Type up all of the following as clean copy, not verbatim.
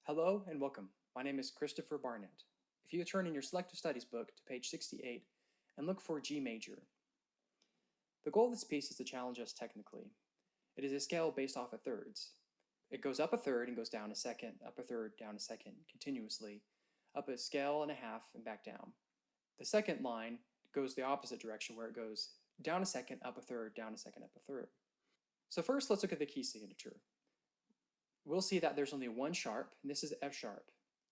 Hello and welcome. My name is Christopher Barnett. If you turn in your Selective Studies book to page 68 and look for G major. The goal of this piece is to challenge us technically. It is a scale based off of thirds. It goes up a third and goes down a second, up a third, down a second, continuously, up a scale and a half and back down. The second line goes the opposite direction where it goes down a second, up a third, down a second, up a third. So first let's look at the key signature. We'll see that there's only one sharp, and this is F sharp.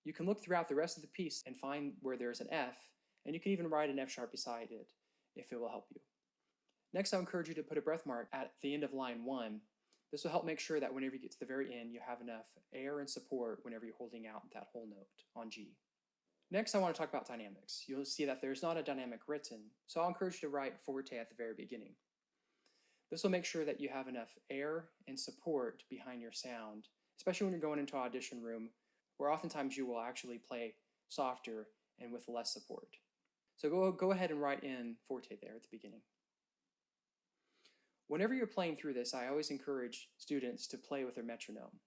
You can look throughout the rest of the piece and find where there's an F, and you can even write an F sharp beside it if it will help you. Next, I'll encourage you to put a breath mark at the end of line 1. This will help make sure that whenever you get to the very end, you have enough air and support whenever you're holding out that whole note on G. Next, I want to talk about dynamics. You'll see that there's not a dynamic written, so I'll encourage you to write forte at the very beginning. This will make sure that you have enough air and support behind your sound, especially when you're going into an audition room, where oftentimes you will actually play softer and with less support. So go ahead and write in forte there at the beginning. Whenever you're playing through this, I always encourage students to play with their metronome.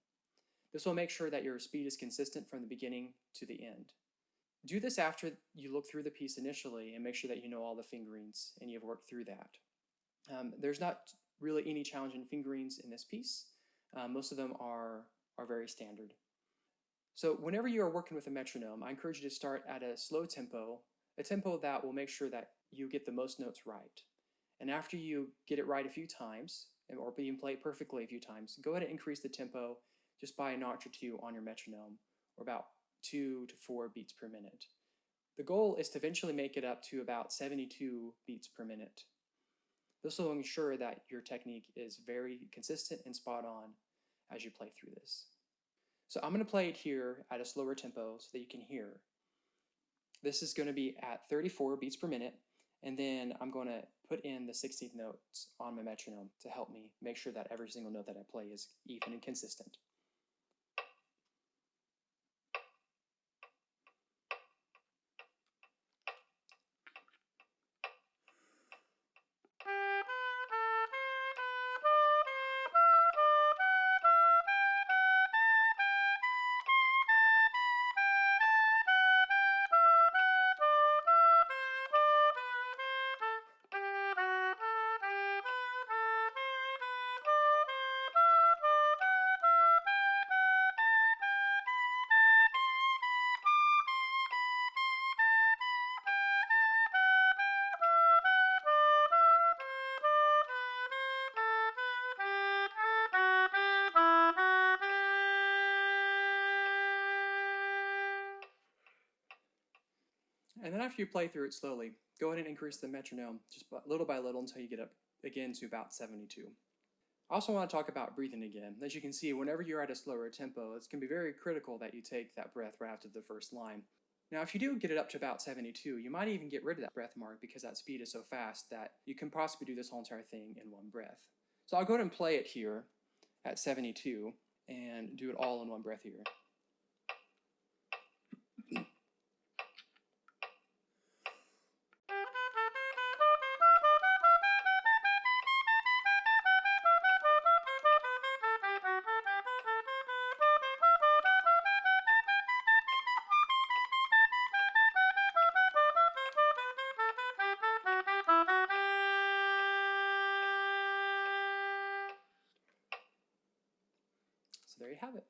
This will make sure that your speed is consistent from the beginning to the end. Do this after you look through the piece initially and make sure that you know all the fingerings and you've worked through that. There's not really any challenging fingerings in this piece. Most of them are very standard. So whenever you are working with a metronome, I encourage you to start at a slow tempo, a tempo that will make sure that you get the most notes right. And after you get it right a few times, or even play it perfectly a few times, go ahead and increase the tempo just by a notch or two on your metronome, or about 2 to 4 beats per minute. The goal is to eventually make it up to about 72 beats per minute. This will ensure that your technique is very consistent and spot on as you play through this. So I'm going to play it here at a slower tempo so that you can hear. This is going to be at 34 beats per minute, and then I'm going to put in the 16th notes on my metronome to help me make sure that every single note that I play is even and consistent. And then after you play through it slowly, go ahead and increase the metronome just little by little until you get up again to about 72. I also want to talk about breathing again. As you can see, whenever you're at a slower tempo, it's going to be very critical that you take that breath right after the first line. Now, if you do get it up to about 72, you might even get rid of that breath mark because that speed is so fast that you can possibly do this whole entire thing in one breath. So I'll go ahead and play it here at 72 and do it all in one breath here. So there you have it.